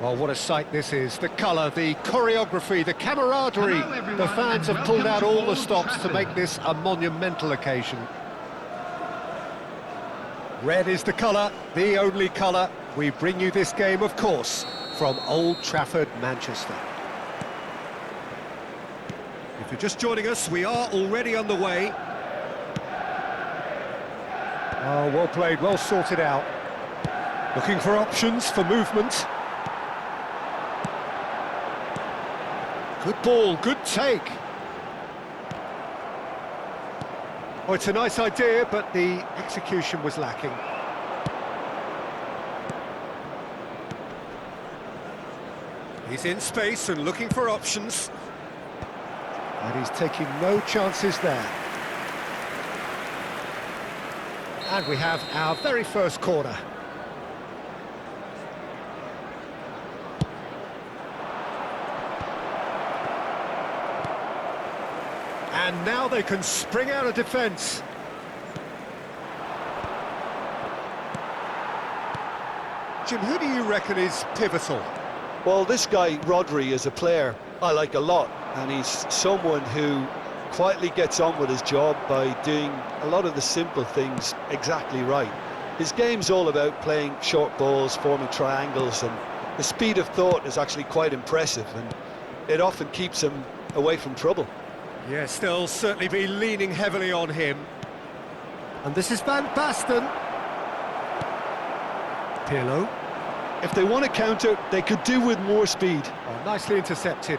Well, what a sight this is. The colour, the choreography, the camaraderie. The fans have pulled out all the stops to make this a monumental occasion. Red is the colour, the only colour. We bring you this game, of course, from Old Trafford, Manchester. If you're just joining us, we are already underway. Oh, well played, well sorted out. Looking for options for movement. Good ball, good take. Oh, it's a nice idea, but the execution was lacking. He's in space and looking for options. And he's taking no chances there. And we have our very first corner. And now they can spring out of defence. Jim, who do you reckon is pivotal? Well, this guy, Rodri, is a player I like a lot, and he's someone who quietly gets on with his job by doing a lot of the simple things exactly right. His game's all about playing short balls, forming triangles, and the speed of thought is actually quite impressive, and it often keeps him away from trouble. Yes, they'll certainly be leaning heavily on him. And this is Van Basten. Pirlo. If they want to counter, they could do with more speed. Oh, nicely intercepted.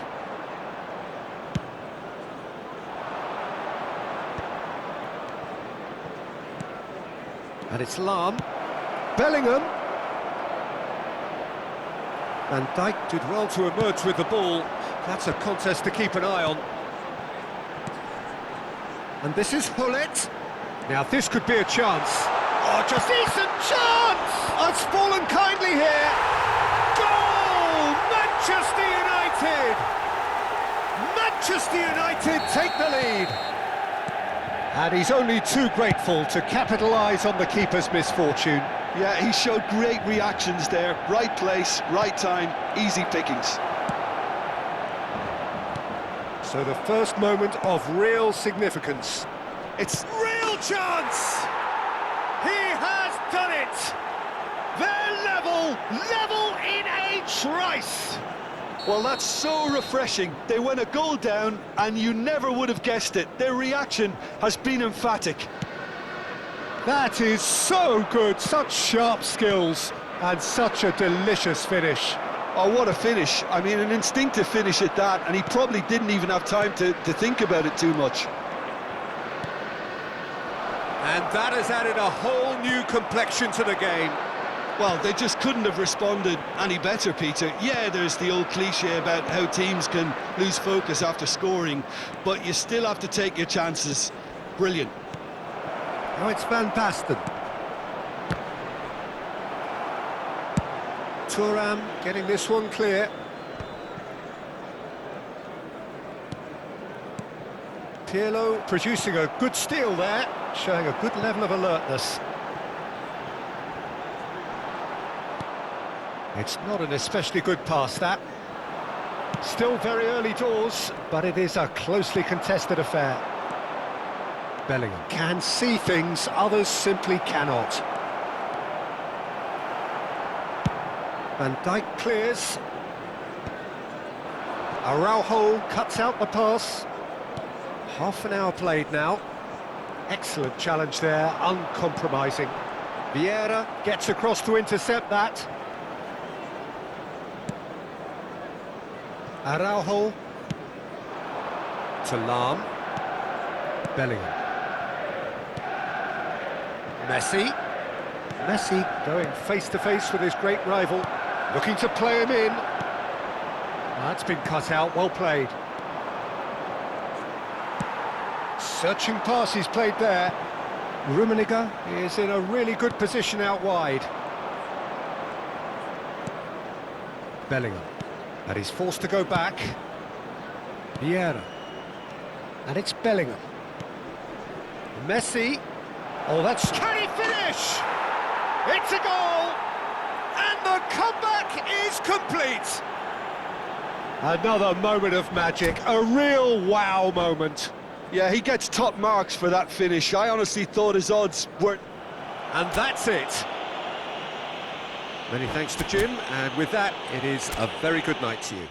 And it's Lahm. Bellingham. Van Dijk did well to emerge with the ball. That's a contest to keep an eye on. And this is Hullet. Now this could be a chance. Oh, just decent chance! Oh, it's fallen kindly here. Goal! Manchester United! Manchester United take the lead. And he's only too grateful to capitalise on the keeper's misfortune. Yeah, he showed great reactions there. Right place, right time, easy pickings. So the first moment of real significance. It's real chance! He has done it! They're level in a trice! Well, that's so refreshing. They went a goal down and you never would have guessed it. Their reaction has been emphatic. That is so good, such sharp skills and such a delicious finish. Oh, what a finish. I mean, an instinctive finish at that, and he probably didn't even have time to think about it too much. And that has added a whole new complexion to the game. Well, they just couldn't have responded any better, Peter. Yeah, there's the old cliche about how teams can lose focus after scoring, but you still have to take your chances. Brilliant. Now it's Van Basten. Thuram getting this one clear. Pirlo producing a good steal there, showing a good level of alertness. It's not an especially good pass, that. Still very early doors, but it is a closely contested affair. Bellingham can see things others simply cannot. Van Dijk clears. Araujo cuts out the pass. Half an hour played now. Excellent challenge there, uncompromising. Vieira gets across to intercept that. Araujo. To Lahm. Bellingham. Messi. Messi going face-to-face with his great rival, looking to play him in. That's been cut out, well played. Searching pass he's played there. Rummenigge is in a really good position out wide. Bellingham. And he's forced to go back. Vieira. And it's Bellingham. Messi. Oh, that's... Can he finish? It's a goal! And the comeback is complete! Another moment of magic, a real wow moment. Yeah, he gets top marks for that finish. I honestly thought his odds weren't... And that's it. Many thanks to Jim, and with that, it is a very good night to you.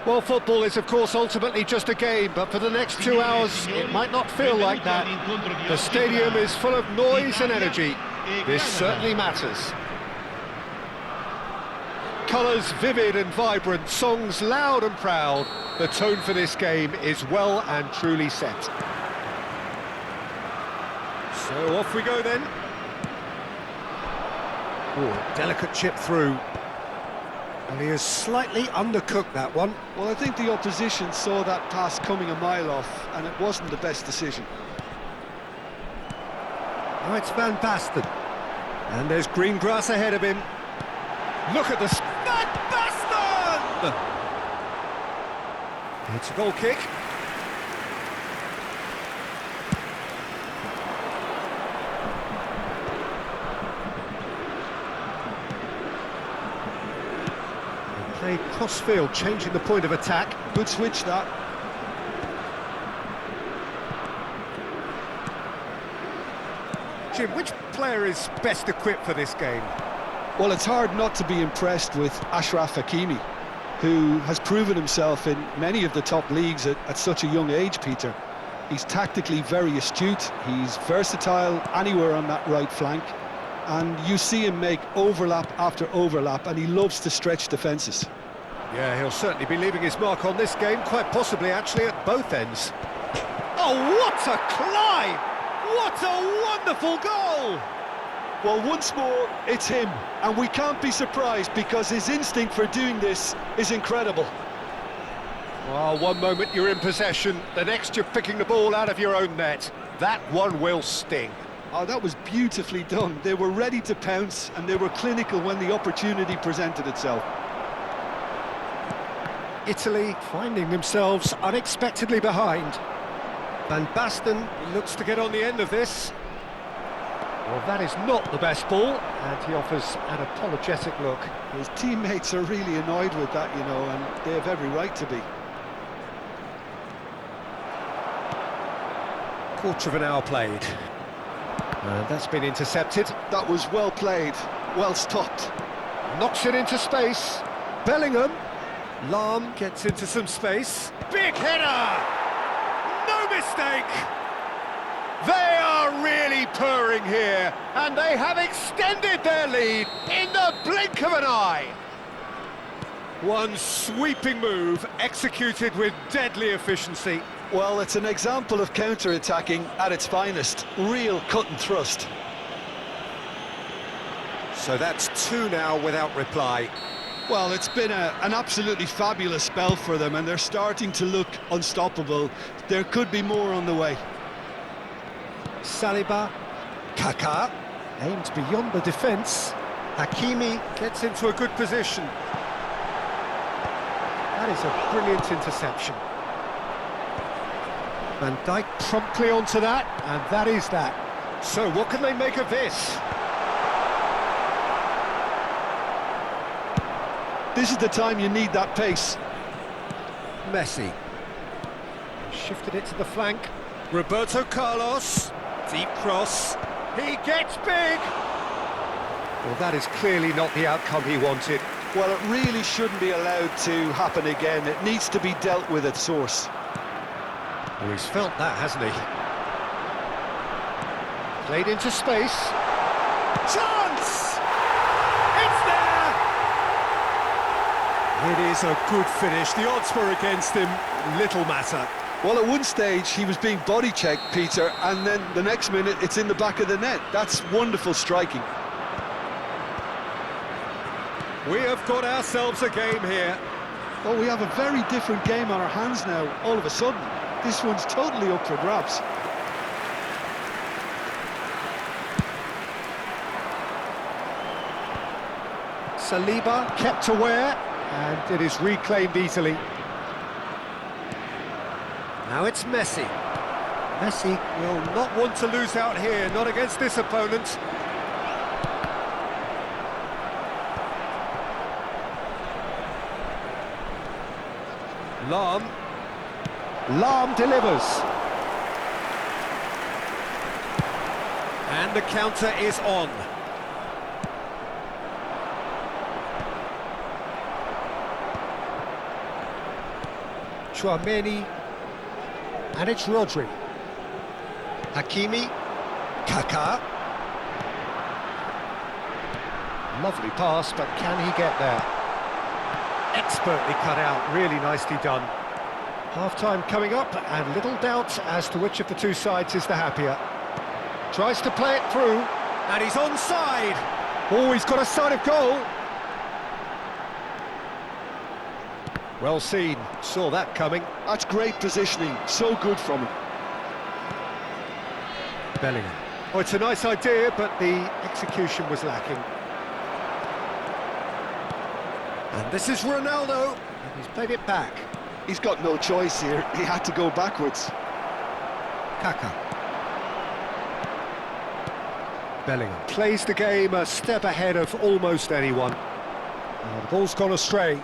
Well, football is, of course, ultimately just a game, but for the next 2 hours, it might not feel like that. The stadium is full of noise and energy. This certainly matters. Colours vivid and vibrant, songs loud and proud. The tone for this game is well and truly set. So off we go then. Oh, delicate chip through. And he has slightly undercooked that one. Well, I think the opposition saw that pass coming a mile off, and it wasn't the best decision. Now it's Van Basten. And there's green grass ahead of him. Look at the... Van Basten! It's a goal kick. They play cross-field, changing the point of attack. Good switch, that. Jim, which player is best equipped for this game? Well, it's hard not to be impressed with Achraf Hakimi, who has proven himself in many of the top leagues at such a young age, Peter. He's tactically very astute, he's versatile anywhere on that right flank, and you see him make overlap after overlap, and he loves to stretch defences. Yeah, he'll certainly be leaving his mark on this game, quite possibly actually at both ends. Oh, what a climb! What a wonderful goal! Well, once more, it's him, and we can't be surprised because his instinct for doing this is incredible. Well, one moment you're in possession, the next you're picking the ball out of your own net. That one will sting. Oh, that was beautifully done. They were ready to pounce, and they were clinical when the opportunity presented itself. Italy finding themselves unexpectedly behind. Van Basten looks to get on the end of this. Well, that is not the best ball, and he offers an apologetic look. His teammates are really annoyed with that, you know, and they have every right to be. Quarter of an hour played. And that's been intercepted. That was well played, well stopped. Knocks it into space. Bellingham. Lahm gets into some space. Big header! No mistake! They are really purring here, and they have extended their lead in the blink of an eye. One sweeping move, executed with deadly efficiency. Well, it's an example of counter-attacking at its finest. Real cut and thrust. So that's two now without reply. Well, it's been an absolutely fabulous spell for them, and they're starting to look unstoppable. There could be more on the way. Saliba, Kaká, aims beyond the defence. Hakimi gets into a good position. That is a brilliant interception. Van Dijk promptly onto that, and that is that. So what can they make of this? This is the time you need that pace. Messi. Shifted it to the flank. Roberto Carlos. Deep cross. He gets big! Well, that is clearly not the outcome he wanted. Well, it really shouldn't be allowed to happen again. It needs to be dealt with at source. Well, he's felt that, hasn't he? Played into space. Chance! It's there! It is a good finish. The odds were against him. Little matter. Well, at one stage, he was being body-checked, Peter, and then the next minute, it's in the back of the net. That's wonderful striking. We have got ourselves a game here. Oh, we have a very different game on our hands now, all of a sudden. This one's totally up for grabs. Saliba kept aware, and it is reclaimed easily. Now it's Messi. Messi will not want to lose out here, not against this opponent. Lahm. Lahm delivers. And the counter is on. Tchouaméni, and it's Rodri. Hakimi, Kaká. Lovely pass, but can he get there? Expertly cut out, really nicely done. Half-time coming up, and little doubt as to which of the two sides is the happier. Tries to play it through, and he's onside. Oh, he's got a sight of goal. Well seen, saw that coming. That's great positioning, so good from him. Bellingham. Oh, it's a nice idea, but the execution was lacking. And this is Ronaldo, and he's played it back. He's got no choice here, he had to go backwards. Kaká. Bellingham plays the game a step ahead of almost anyone. The ball's gone astray.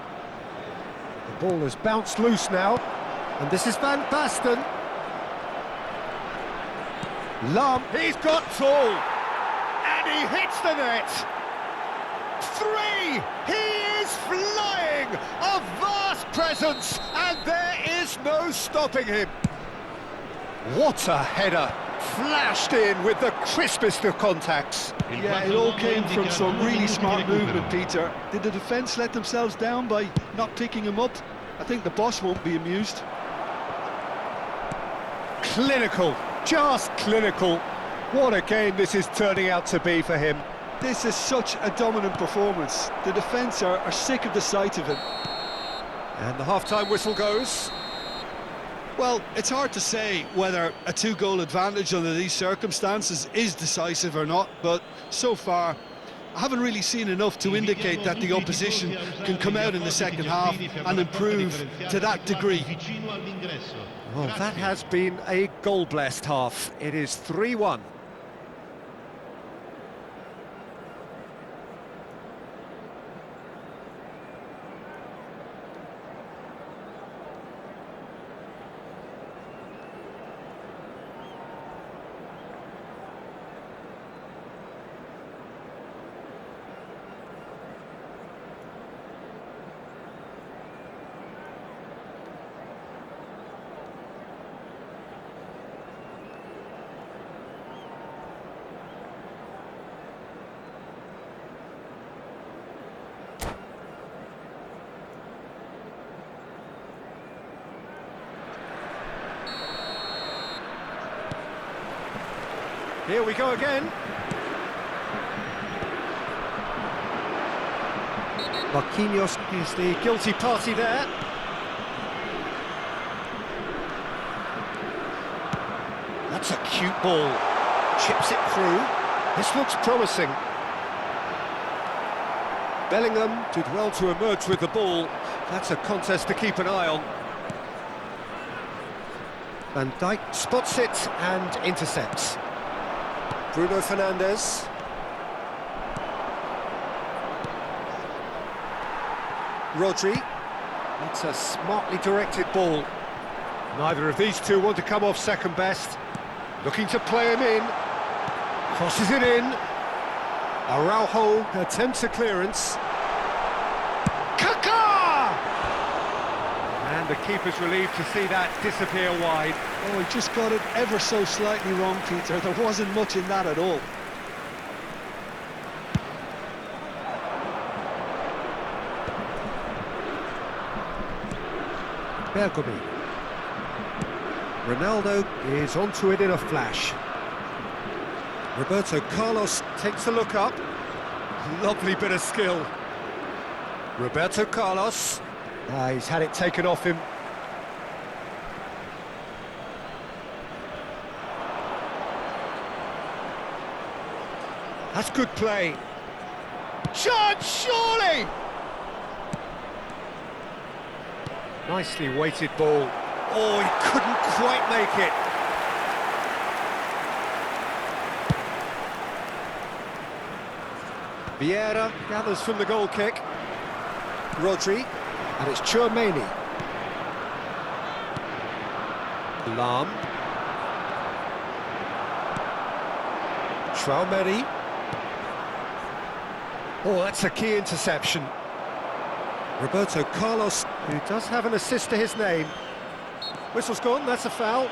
The ball has bounced loose now, and this is Van Basten. Lahm, he's got tall, and he hits the net. 3, he is flying, a vast presence, and there is no stopping him. What a header, flashed in with the crispest of contacts. Yeah, it all came from some really smart movement, Peter. Did the defence let themselves down by not picking him up? I think the boss won't be amused. Clinical, just clinical. What a game this is turning out to be for him. This is such a dominant performance. The defence are sick of the sight of him. And the half-time whistle goes. Well, it's hard to say whether a 2-goal advantage under these circumstances is decisive or not, but so far I haven't really seen enough to indicate that the opposition can come out in the second half and improve to that degree. Well, that has been a goal-blessed half. It is 3-1. Here we go again. Marquinhos is the guilty party there. That's a cute ball. Chips it through. This looks promising. Bellingham did well to emerge with the ball. That's a contest to keep an eye on. Van Dijk spots it and intercepts. Bruno Fernandes. Rodri. That's a smartly directed ball. Neither of these two want to come off second best. Looking to play him in. Crosses it in. Araujo attempts a clearance. Kaká! And the keeper's relieved to see that disappear wide. Oh, he just got it ever so slightly wrong, Peter. There wasn't much in that at all. Bergomi. Ronaldo is onto it in a flash. Roberto Carlos takes a look up. Lovely bit of skill. Roberto Carlos. He's had it taken off him. That's good play. Chance, surely! Nicely weighted ball. Oh, he couldn't quite make it. Vieira gathers from the goal kick. Rodri, and it's Tchouaméni. Lahm. Tchouaméni. Oh, that's a key interception. Roberto Carlos, who does have an assist to his name. Whistle's gone, that's a foul.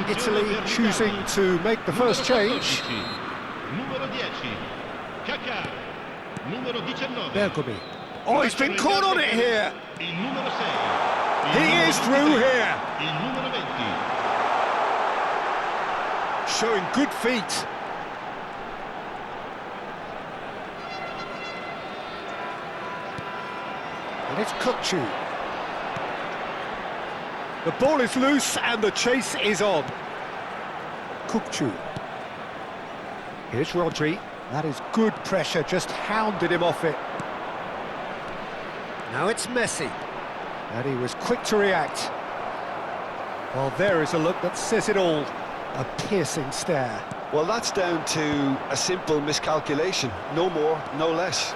Italy choosing to make the first change. Numero 10, Kaká. Numero 19. Bergomi. Oh, he's been caught on it here. Il numero 6. He is through here. Il numero 20. Showing good feet. And it's Kukçu. The ball is loose and the chase is on. Kukçu. Here's Rodri. That is good pressure, just hounded him off it. Now it's Messi. And he was quick to react. Well, there is a look that says it all. A piercing stare. Well, that's down to a simple miscalculation. No more, no less.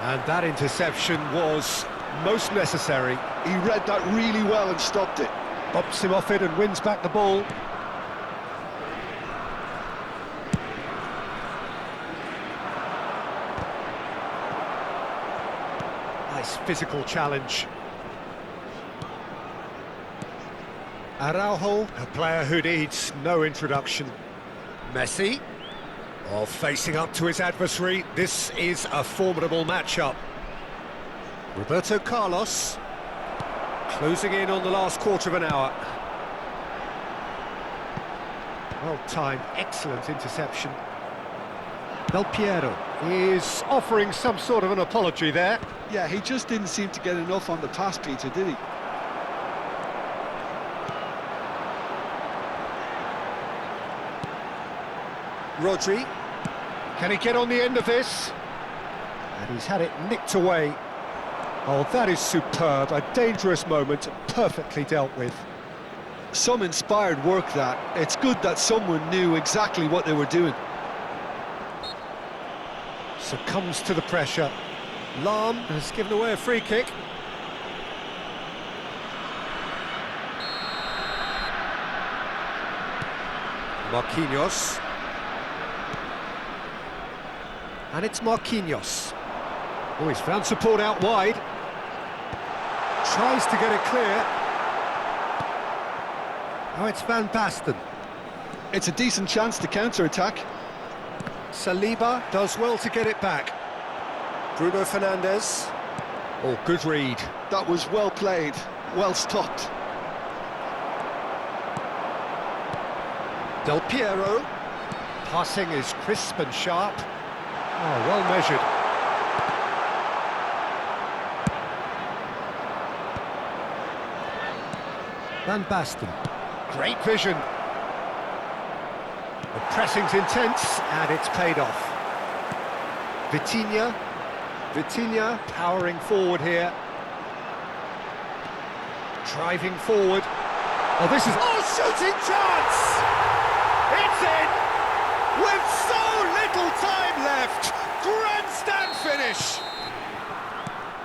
And that interception was most necessary. He read that really well and stopped it. Bops him off it and wins back the ball. Nice physical challenge. Araujo, a player who needs no introduction. Messi, facing up to his adversary. This is a formidable matchup. Roberto Carlos, closing in on the last quarter of an hour. Well timed, excellent interception. Del Piero is offering some sort of an apology there. Yeah, he just didn't seem to get enough on the pass, Peter, did he? Rodri, can he get on the end of this? And he's had it nicked away. Oh, that is superb, a dangerous moment, perfectly dealt with. Some inspired work that. It's good that someone knew exactly what they were doing. Succumbs to the pressure. Lahm has given away a free kick. Marquinhos. And it's Marquinhos. Oh, he's found support out wide. Tries to get it clear. Oh, it's Van Basten. It's a decent chance to counter-attack. Saliba does well to get it back. Bruno Fernandes. Oh, good read. That was well played, well stopped. Del Piero. Passing is crisp and sharp. Oh, well measured. Van Basten. Great vision. The pressing's intense, and it's paid off. Vitinha. Vitinha powering forward here. Driving forward. Oh, this is... Oh, shooting chance! It's in! With so little time left! Grandstand finish!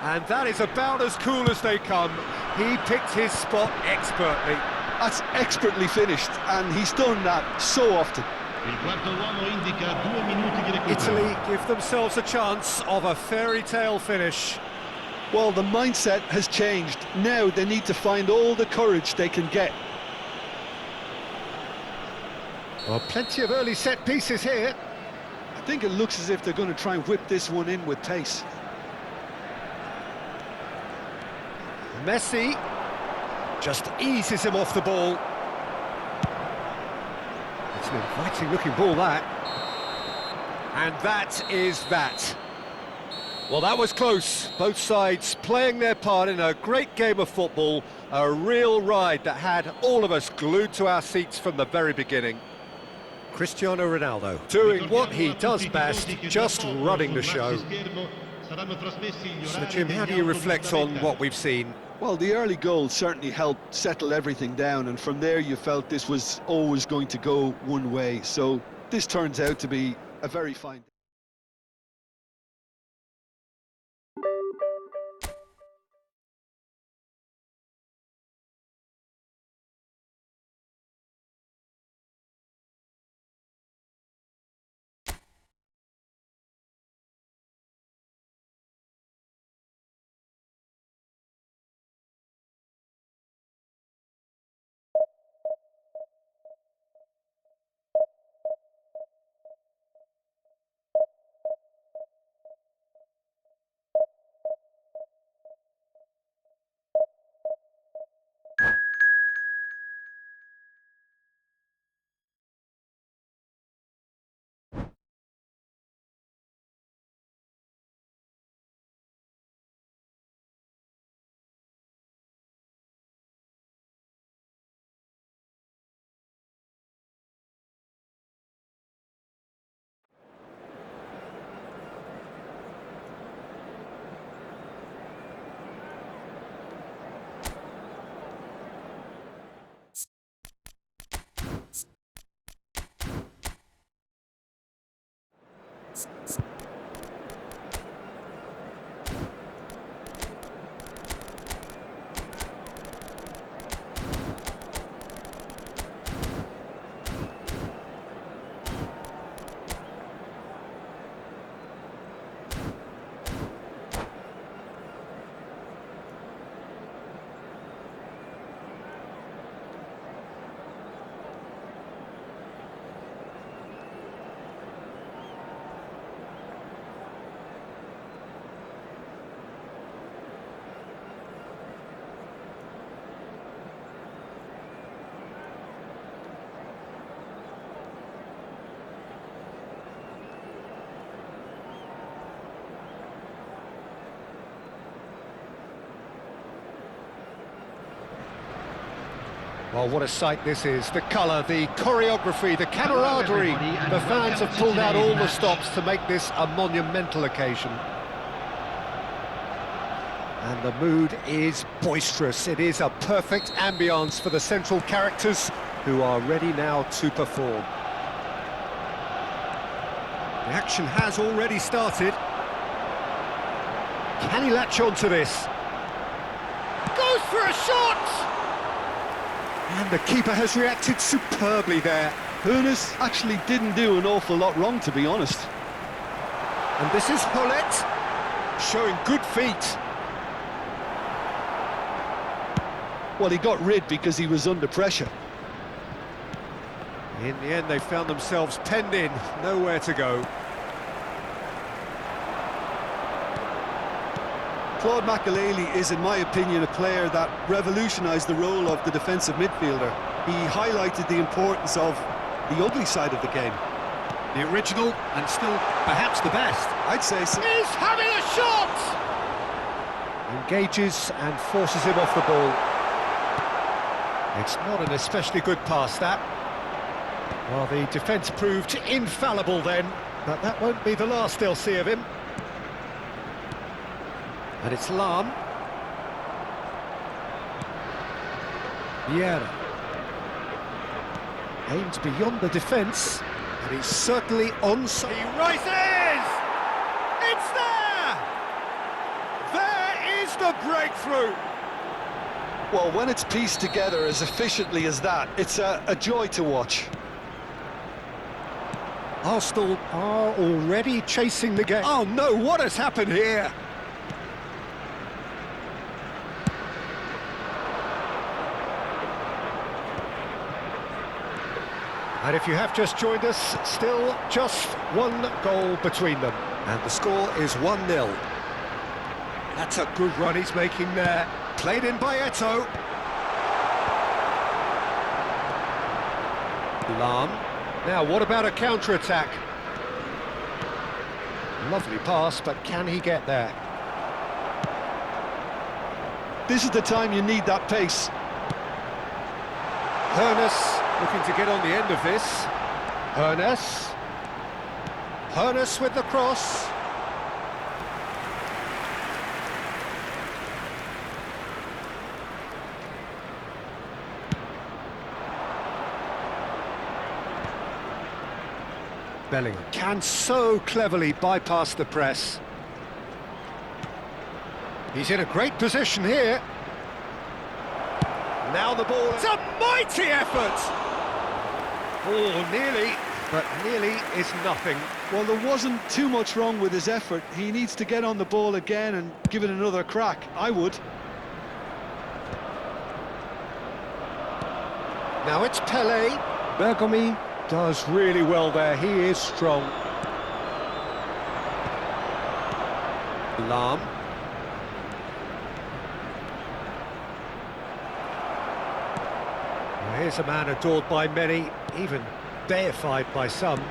And that is about as cool as they come. He picked his spot expertly. That's expertly finished, and he's done that so often. Il quarto uomo indica 2 minuti di recupero. Italy give themselves a chance of a fairy tale finish. Well, the mindset has changed. Now they need to find all the courage they can get. Well, plenty of early set pieces here. I think it looks as if they're going to try and whip this one in with pace. Messi, Just eases him off the ball. It's an inviting looking ball, that. And that is that. Well, that was close. Both sides playing their part in a great game of football. A real ride that had all of us glued to our seats from the very beginning. Cristiano Ronaldo doing what he does best, just running the show. So, Jim, how do you reflect on what we've seen? Well, the early goal certainly helped settle everything down, and from there you felt this was always going to go one way. So this turns out to be a very fine... Well, what a sight this is. The colour, the choreography, the camaraderie. The fans have pulled out all the stops to make this a monumental occasion. And the mood is boisterous. It is a perfect ambience for the central characters who are ready now to perform. The action has already started. Can he latch on to this? Goes for a shot! And the keeper has reacted superbly there. Hoeneß actually didn't do an awful lot wrong, to be honest. And this is Gullit, showing good feet. Well, he got rid because he was under pressure. In the end, they found themselves penned in, nowhere to go. Claude Makélélé is, in my opinion, a player that revolutionised the role of the defensive midfielder. He highlighted the importance of the ugly side of the game. The original, and still perhaps the best. I'd say so. He's having a shot! Engages and forces him off the ball. It's not an especially good pass, that. Well, the defence proved infallible then, but that won't be the last they'll see of him. And it's Lahm. Vieira. Aims beyond the defence, and he's certainly onside. He rises! It's there! There is the breakthrough! Well, when it's pieced together as efficiently as that, it's a joy to watch. Arsenal are already chasing the game. Oh no, what has happened here? And if you have just joined us, still just one goal between them. And the score is 1-0. That's a good run he's making there. Played in by Eto'o. Lahm. Now, what about a counter-attack? Lovely pass, but can he get there? This is the time you need that pace. Hoeneß looking to get on the end of this. Hoeneß. Hoeneß with the cross. Bellingham can so cleverly bypass the press. He's in a great position here. Now the ball. It's a mighty effort! Oh, nearly, but nearly is nothing. Well, there wasn't too much wrong with his effort. He needs to get on the ball again and give it another crack. I would. Now it's Pele. Bergomi does really well there. He is strong. Lahm. Well, here's a man adored by many, even deified by some.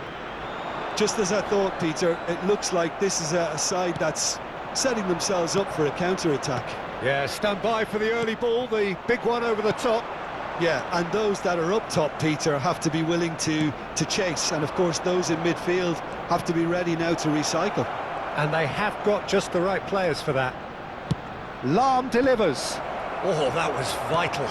Just as I thought, Peter, it looks like this is a side that's setting themselves up for a counter-attack. Yeah, stand by for the early ball, the big one over the top. Yeah, and those that are up top, Peter, have to be willing to chase. And, of course, those in midfield have to be ready now to recycle. And they have got just the right players for that. Lahm delivers. Oh, that was vital.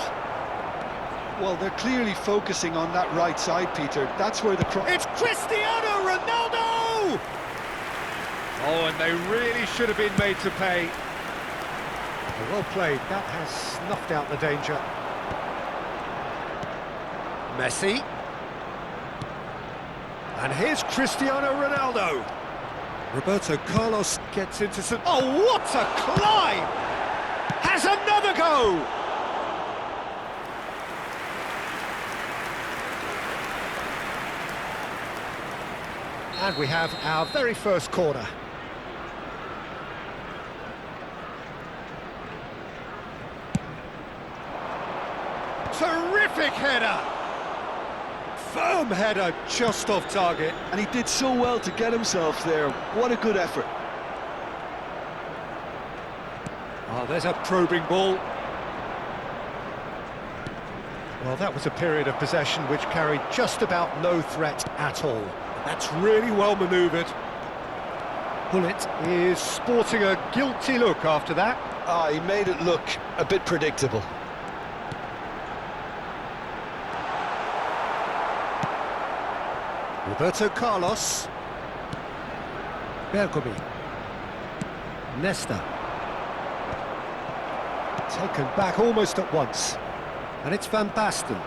Well, they're clearly focusing on that right side, Peter. That's where the cross... It's Cristiano Ronaldo! Oh, and they really should have been made to pay. Well played. That has snuffed out the danger. Messi. And here's Cristiano Ronaldo. Roberto Carlos gets into some... Oh, what a climb! Has another go! And we have our very first corner. Terrific header! Firm header, just off target. And he did so well to get himself there. What a good effort. Oh, there's a probing ball. Well, that was a period of possession which carried just about no threat at all. That's really well manoeuvred. Gullit is sporting a guilty look after that. Ah, he made it look a bit predictable. Roberto Carlos. Bergomi. Nesta. Taken back almost at once. And it's Van Basten.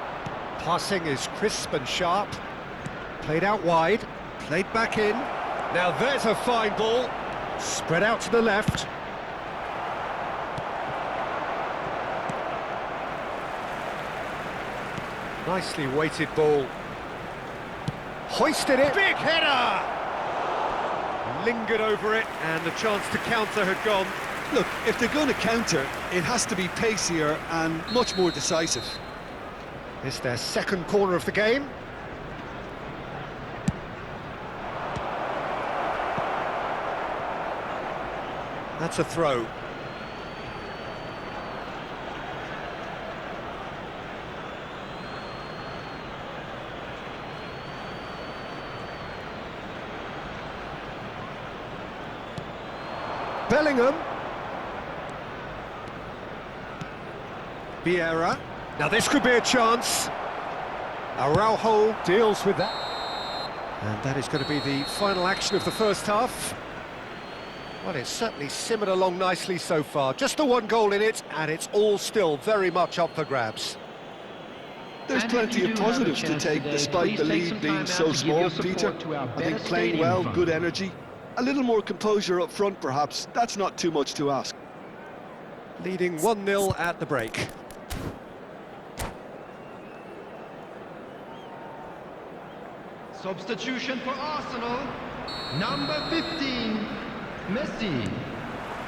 Passing is crisp and sharp. Played out wide. Played back in. Now there's a fine ball. Spread out to the left. Nicely weighted ball. Hoisted it. Big header! Lingered over it, and the chance to counter had gone. Look, if they're going to counter, it has to be pacier and much more decisive. It's their second corner of the game. That's a throw. Bellingham. Vieira. Now this could be a chance. Araujo deals with that. And that is going to be the final action of the first half. Well, it's certainly simmered along nicely so far. Just the one goal in it, and it's all still very much up for grabs. There's plenty of positives to take, despite the lead being so small, Peter. I think playing well, good energy. A little more composure up front, perhaps. That's not too much to ask. Leading 1-0 at the break. Substitution for Arsenal, number 15, Messi.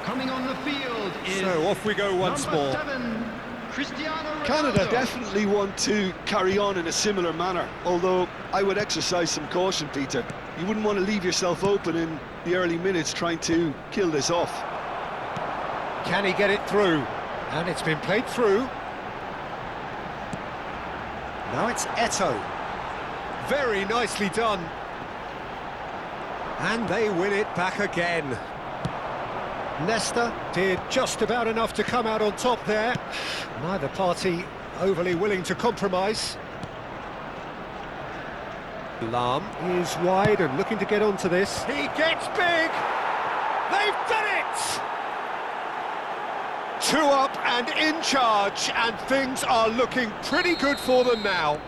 Coming on the field is So off we go once number more. 7, Cristiano Ronaldo. Canada definitely want to carry on in a similar manner, although I would exercise some caution, Peter. You wouldn't want to leave yourself open in the early minutes trying to kill this off. Can he get it through? And it's been played through. Now it's Eto'o. Very nicely done. And they win it back again. Nesta did just about enough to come out on top there. Neither party overly willing to compromise. Lahm is wide and looking to get onto this. He gets big! They've done it! 2 up and in charge, and things are looking pretty good for them now.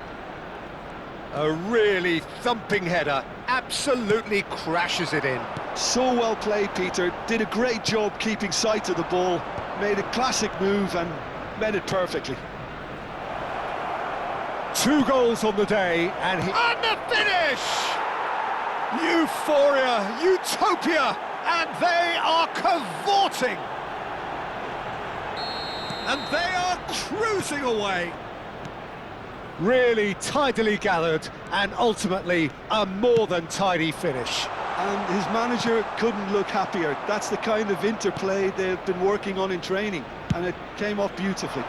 A really thumping header, absolutely crashes it in. So well played, Peter. Did a great job keeping sight of the ball, made a classic move and met it perfectly. 2 goals on the day, and the finish! Euphoria, utopia, and they are cavorting. And they are cruising away. Really tidily gathered, and ultimately a more than tidy finish. And his manager couldn't look happier. That's the kind of interplay they've been working on in training, and it came off beautifully.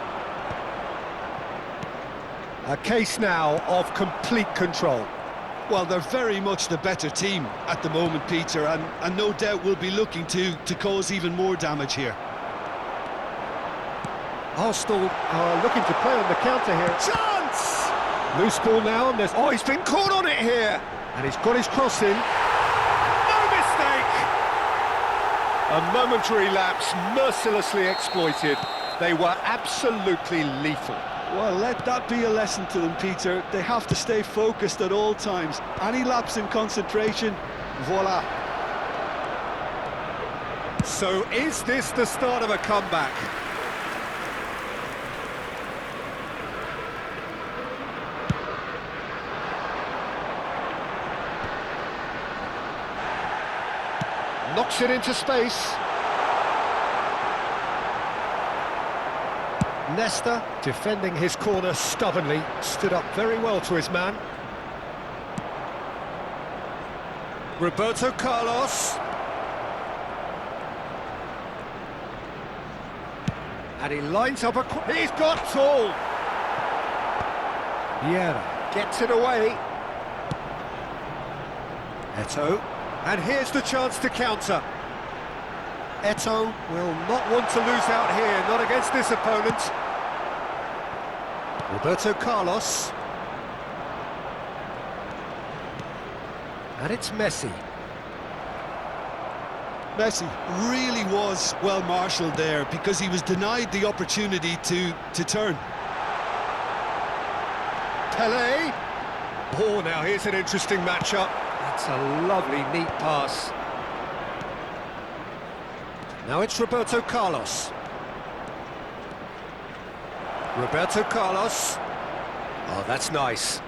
A case now of complete control. Well, they're very much the better team at the moment, Peter, and no doubt will be looking to cause even more damage here. Arsenal are looking to play on the counter here. Chance! Loose ball now, and there's... Oh, he's been caught on it here! And he's got his cross in. No mistake! A momentary lapse, mercilessly exploited. They were absolutely lethal. Well, let that be a lesson to them, Peter. They have to stay focused at all times. Any lapse in concentration, voila. So is this the start of a comeback? Knocks it into space. Nesta, defending his corner stubbornly, stood up very well to his man. Roberto Carlos. And he lines up a... He's got tall! Vieira gets it away. Eto'o. And here's the chance to counter. Eto'o will not want to lose out here, not against this opponent. Roberto Carlos. And it's Messi. Messi really was well marshalled there because he was denied the opportunity to turn. Pelé. Oh, now here's an interesting matchup. That's a lovely, neat pass. Now it's Roberto Carlos. Roberto Carlos. Oh, that's nice.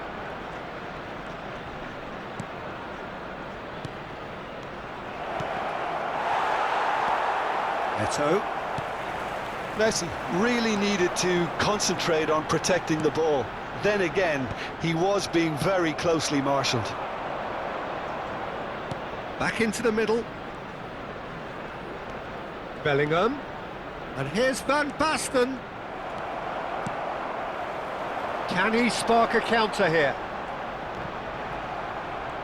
Eto'o. Messi really needed to concentrate on protecting the ball. Then again, he was being very closely marshalled. Back into the middle. Bellingham. And here's Van Basten. Can he spark a counter here?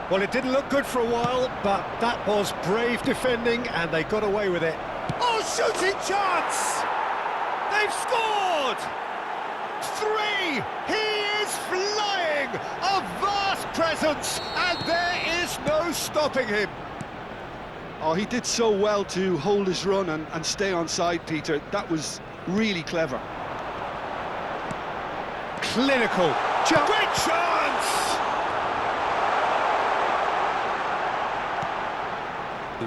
Well, it didn't look good for a while, but that was brave defending, and they got away with it. Oh, shooting chance! They've scored! 3! He is flying! A vast presence, and there is no stopping him. Oh, he did so well to hold his run and stay on side, Peter. That was really clever. Clinical. Great chance!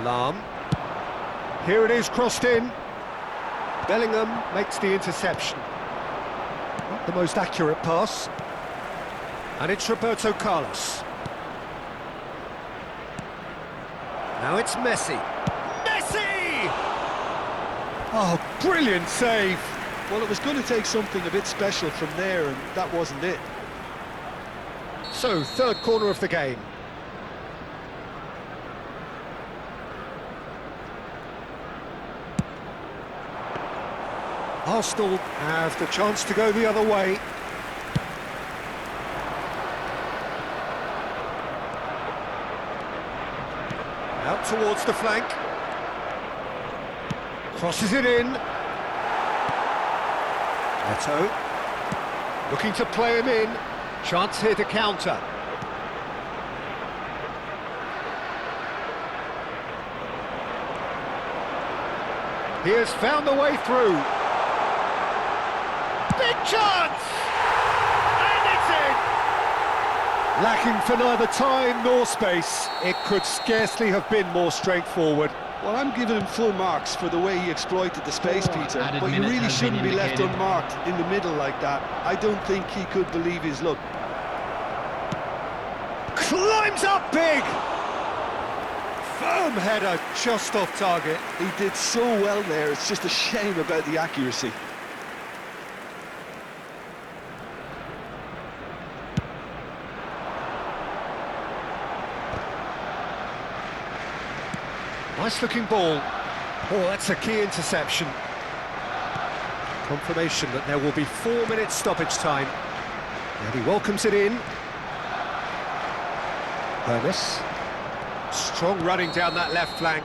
Lahm. Here it is, crossed in. Bellingham makes the interception. Not the most accurate pass. And it's Roberto Carlos. Now it's Messi. Messi! Oh, brilliant save. Well, it was going to take something a bit special from there, and that wasn't it. So, third corner of the game. Arsenal have the chance to go the other way. Out towards the flank. Crosses it in. Neto. Looking to play him in. Chance here to counter. He has found the way through. Big chance! And it's in! Lacking for neither time nor space, it could scarcely have been more straightforward. Well, I'm giving him full marks for the way he exploited the space, Peter, added but you minutes really has shouldn't been be left indicated. unmarked in the middle like that. I don't think he could believe his luck. Climbs up big! Firm header, just off target. He did so well there, it's just a shame about the accuracy. Nice looking ball. Oh, that's a key interception. Confirmation that there will be 4 minutes stoppage time. And he welcomes it in. Hermes. Strong running down that left flank.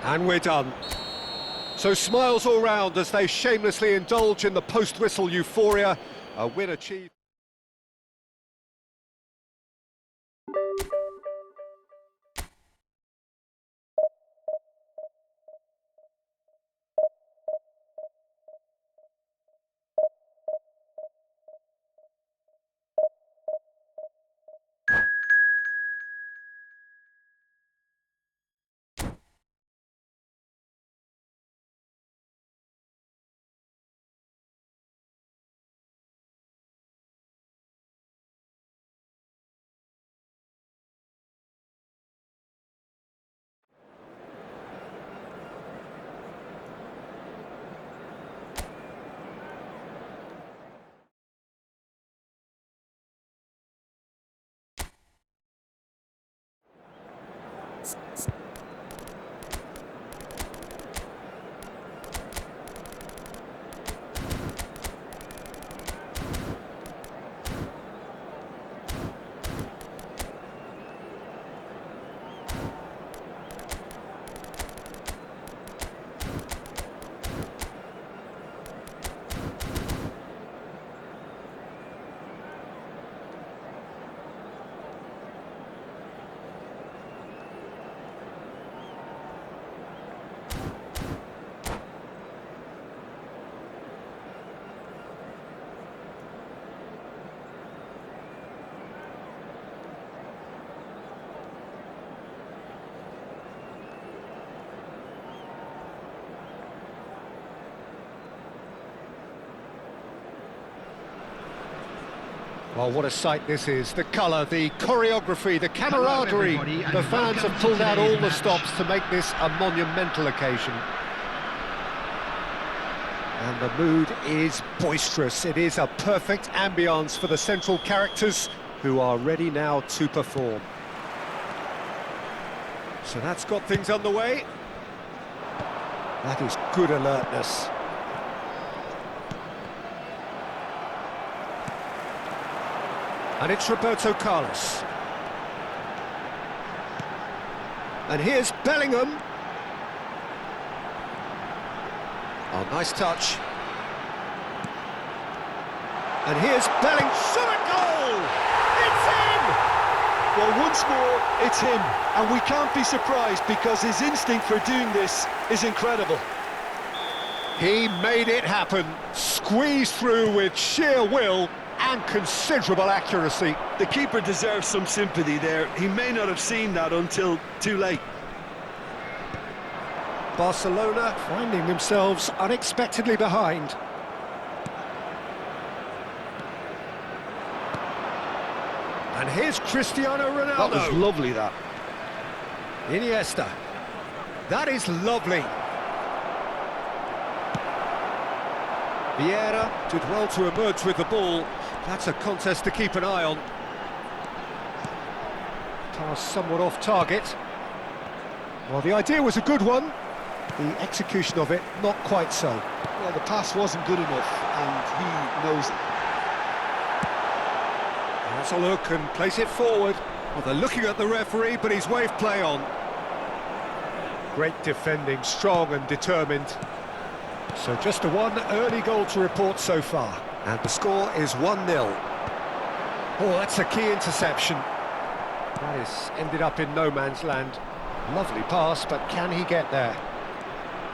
And we're done. So smiles all round as they shamelessly indulge in the post-whistle euphoria. A win achieved. Well, what a sight this is. The colour, the choreography, the camaraderie. everybody, and The fans welcome have to pulled out all today's the match. stops to make this a monumental occasion. And the mood is boisterous. It is a perfect ambience for the central characters who are ready now to perform. So that's got things underway. That is good alertness. And it's Roberto Carlos. And here's Bellingham. Oh, nice touch. And here's Bellingham. Shot a goal! It's in! Well, once more, it's him, and we can't be surprised because his instinct for doing this is incredible. He made it happen. Squeezed through with sheer will and considerable accuracy. The keeper deserves some sympathy there. He may not have seen that until too late. Barcelona finding themselves unexpectedly behind. And here's Cristiano Ronaldo. That was lovely, that. Iniesta. That is lovely. Vieira did well to emerge with the ball. That's a contest to keep an eye on. Pass somewhat off target. Well, the idea was a good one. The execution of it, not quite so. Well, the pass wasn't good enough, and he knows it. That's a look and place it forward. Well, they're looking at the referee, but he's waved play on. Great defending, strong and determined. So just a one early goal to report so far. And the score is 1-0. Oh, that's a key interception. That is ended up in no man's land. Lovely pass, but can he get there?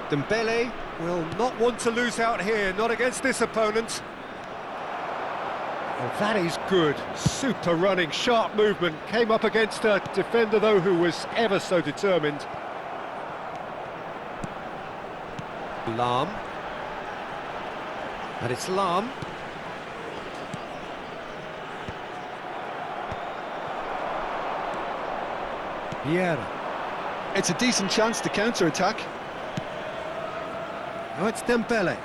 Dembele will not want to lose out here, not against this opponent. Oh, that is good. Super running, sharp movement. Came up against a defender, though, who was ever so determined. Lahm. And it's Lahm. Vieira. It's a decent chance to counter-attack. Now it's Dembele.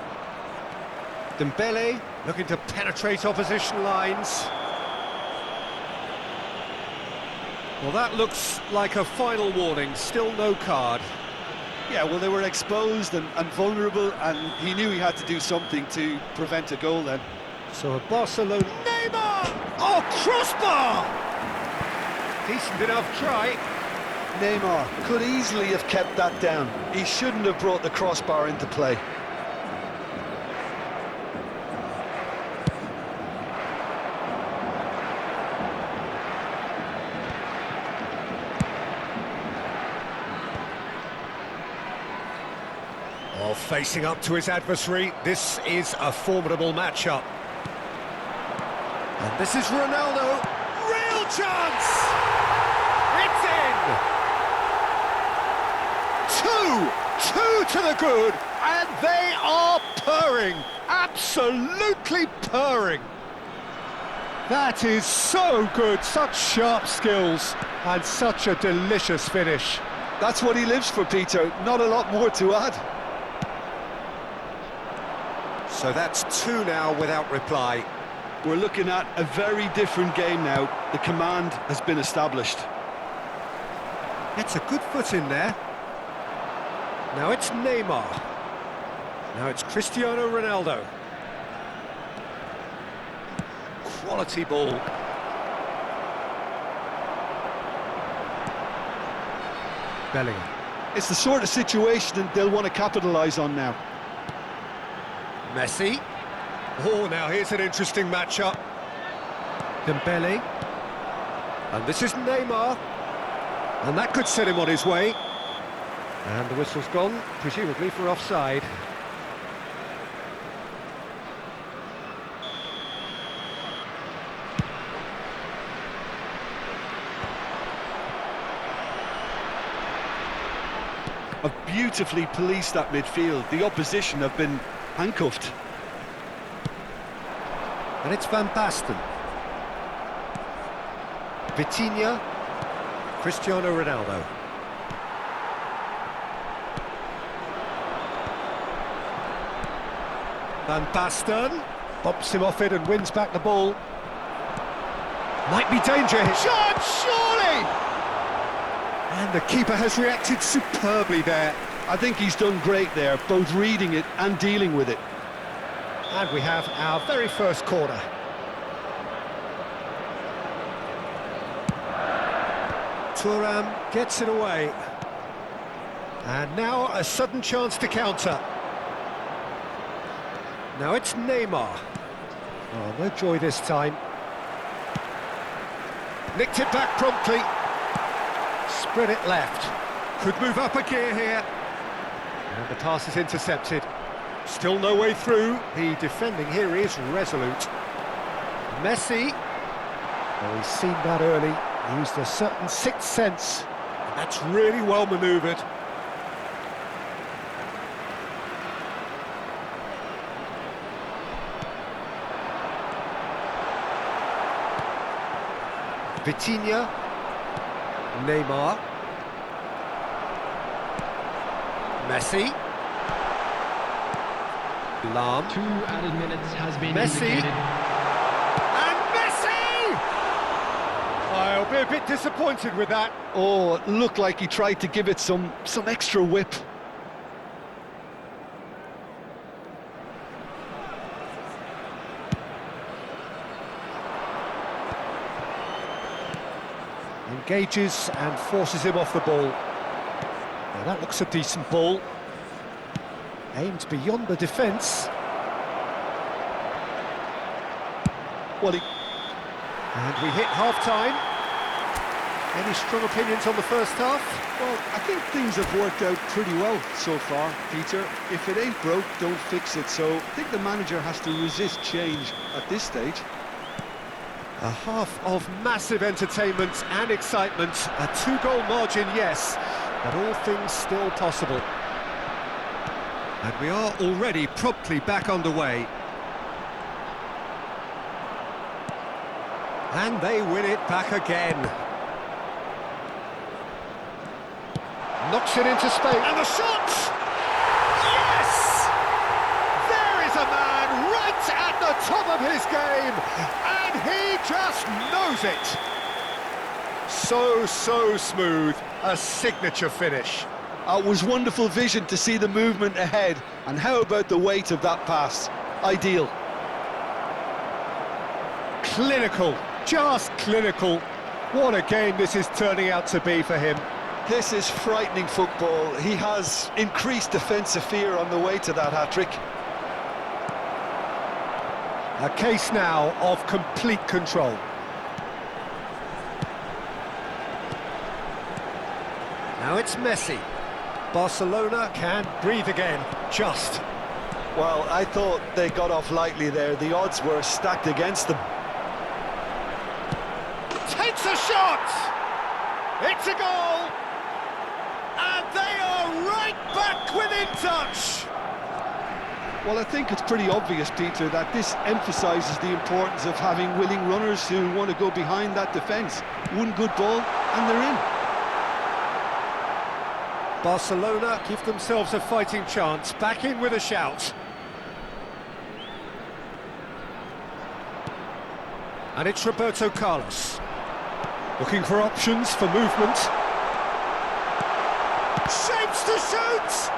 Dembele looking to penetrate opposition lines. Well, that looks like a final warning. Still no card. Yeah, well, they were exposed and vulnerable, and he knew he had to do something to prevent a goal then. So a Barcelona... Neymar! Oh, crossbar! Decent enough try. Neymar could easily have kept that down. He shouldn't have brought the crossbar into play. Oh, facing up to his adversary, this is a formidable matchup. And this is Ronaldo. Real chance! It's in! Two to the good, and they are purring, absolutely purring. That is so good, such sharp skills, and such a delicious finish. That's what he lives for, Peter, not a lot more to add. So that's two now without reply. We're looking at a very different game now. The command has been established. Gets a good foot in there. Now it's Neymar. Now it's Cristiano Ronaldo. Quality ball. Bellingham. It's the sort of situation that they'll want to capitalise on now. Messi. Oh, now here's an interesting matchup. Dembele. And this is Neymar. And that could set him on his way. And the whistle's gone, presumably for offside. Have beautifully policed that midfield. The opposition have been handcuffed. And it's Van Basten. Vitinha. Cristiano Ronaldo. Van Basten bumps him off it and wins back the ball. Might be danger here. Shot, surely! And the keeper has reacted superbly there. I think he's done great there, both reading it and dealing with it. And we have our very first corner. Thuram gets it away. And now a sudden chance to counter. Now it's Neymar. Oh, no joy this time. Nicked it back promptly. Spread it left. Could move up a gear here. And the pass is intercepted. Still no way through. The defending here is resolute. Messi. Oh, he's seen that early. He used a certain sixth sense. And that's really well manoeuvred. Vitinha, Neymar, Messi, Lahm. 2 added minutes has been Messi. indicated. And Messi! I'll be a bit disappointed with that. Oh, it looked like he tried to give it some extra whip. Engages and forces him off the ball. Now that looks a decent ball. Aimed beyond the defence. Well, And we hit half-time. Any strong opinions on the first half? Well, I think things have worked out pretty well so far, Peter. If it ain't broke, don't fix it. So I think the manager has to resist change at this stage. A half of massive entertainment and excitement. A 2-goal margin, yes, but all things still possible. And we are already promptly back underway. And they win it back again. Knocks it into space. And the shot! Yes! There is a man right at the top of his game. And he just knows it. So smooth. A signature finish. It was wonderful vision to see the movement ahead. And how about the weight of that pass? Ideal. Clinical. Just clinical. What a game this is turning out to be for him. This is frightening football. He has increased defensive fear on the way to that hat-trick. A case now of complete control. Now it's Messi. Barcelona can breathe again. Just. Well, I thought they got off lightly there. The odds were stacked against them. Takes a shot! It's a goal! And they are right back within touch! Well, I think it's pretty obvious, Peter, that this emphasises the importance of having willing runners who want to go behind that defence. One good ball, and they're in. Barcelona give themselves a fighting chance, back in with a shout. And it's Roberto Carlos. Looking for options for movement. Shapes to shoot!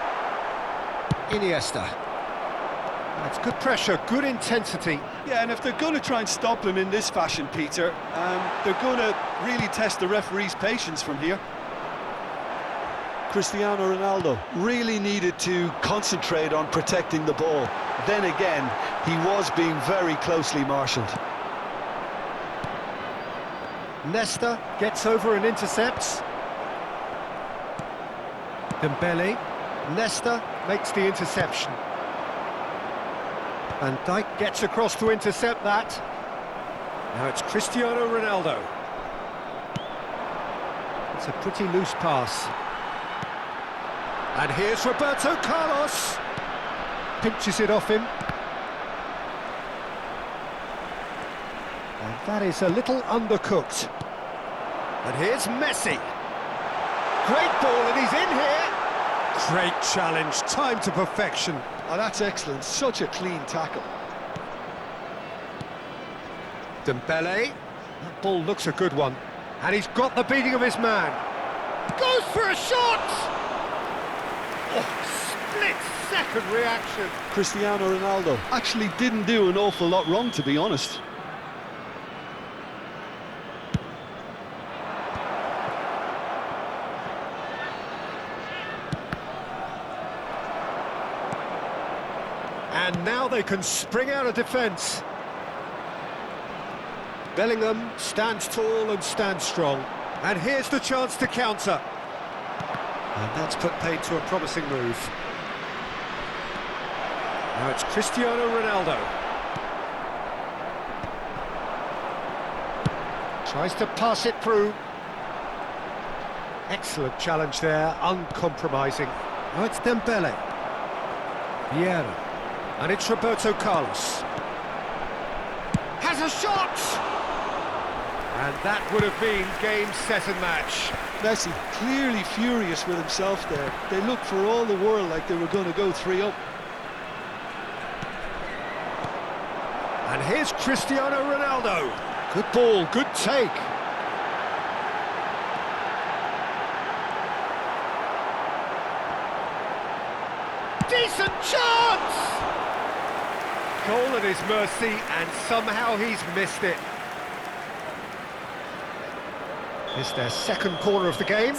Iniesta. That's good pressure, good intensity. Yeah, and if they're going to try and stop him in this fashion, Peter, they're going to really test the referee's patience from here. Cristiano Ronaldo really needed to concentrate on protecting the ball. Then again, he was being very closely marshalled. Nesta gets over and intercepts. Dembele. Nesta makes the interception. Van Dijk gets across to intercept that. Now it's Cristiano Ronaldo. It's a pretty loose pass. And here's Roberto Carlos. Pinches it off him. And that is a little undercooked. And here's Messi. Great ball, and he's in here. Great challenge, time to perfection. Oh, that's excellent, such a clean tackle. Dembele. That ball looks a good one. And he's got the beating of his man. Goes for a shot! Oh, split-second reaction. Cristiano Ronaldo actually didn't do an awful lot wrong, to be honest. And now they can spring out of defence. Bellingham stands tall and stands strong. And here's the chance to counter. And that's put paid to a promising move. Now it's Cristiano Ronaldo. Tries to pass it through. Excellent challenge there, uncompromising. Now it's Dembele. Vieira. And it's Roberto Carlos. Has a shot! And that would have been game, set and match. Messi clearly furious with himself there. They looked for all the world like they were going to go 3-up. And here's Cristiano Ronaldo. Good ball, good take. Decent chance! Goal at his mercy, and somehow he's missed it. It's their second corner of the game.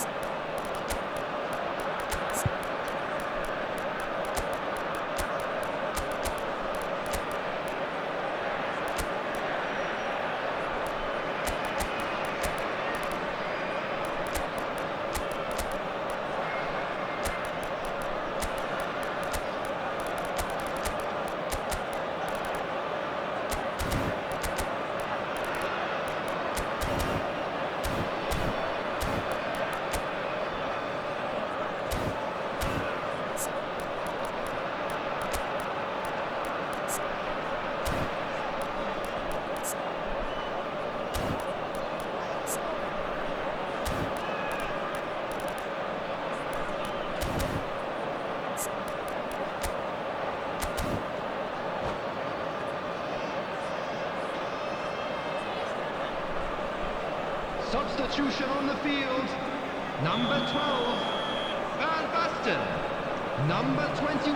Substitution on the field. Number 12, Van Basten. Number 21,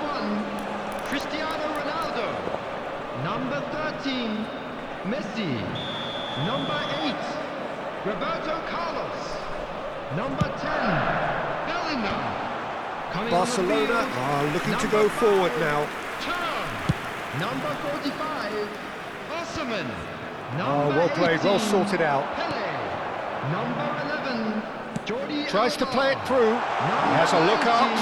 Cristiano Ronaldo. Number 13, Messi. Number 8, Roberto Carlos. Number 10, Bellingham. Coming Barcelona on the field, are looking to number go 5, forward now. Thuram. Number 45, Osimhen. Oh, well played, well sorted out. Pele. Number 11, Jordi Tries to Alba. play it through. He has a look up.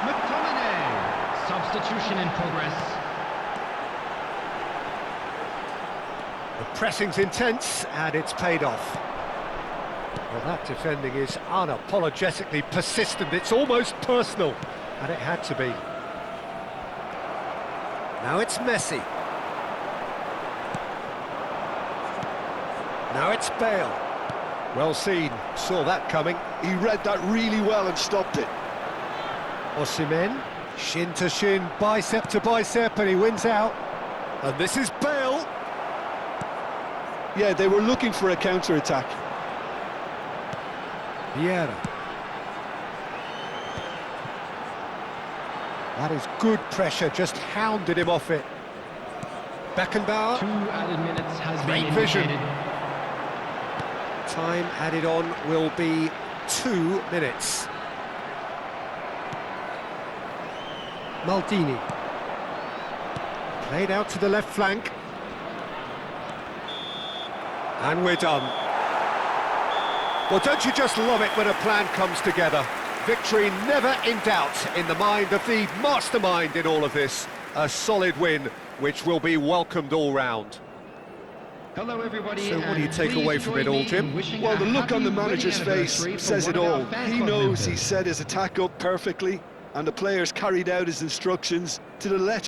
McTominay. Substitution in progress. The pressing's intense, and it's paid off. Well, that defending is unapologetically persistent. It's almost personal, and it had to be. Now it's Messi. Now it's Bale. Well seen, saw that coming. He read that really well and stopped it. Osimhen, shin to shin, bicep to bicep, and he wins out. And this is Bale. Yeah, they were looking for a counter-attack. Vieira. That is good pressure, just hounded him off it. Beckenbauer. 2 added minutes has Great been vision. indicated. Time added on will be 2 minutes. Maldini. Played out to the left flank. And we're done. Well, don't you just love it when a plan comes together? Victory never in doubt in the mind of the mastermind in all of this. A solid win, which will be welcomed all round. Hello everybody. So what do you and take please away from join it all, me in Jim? wishing Well, a the look on the happy manager's wedding face anniversary says for it one of all. our fan He club knows he members. set his attack up perfectly, and the players carried out his instructions to the letter.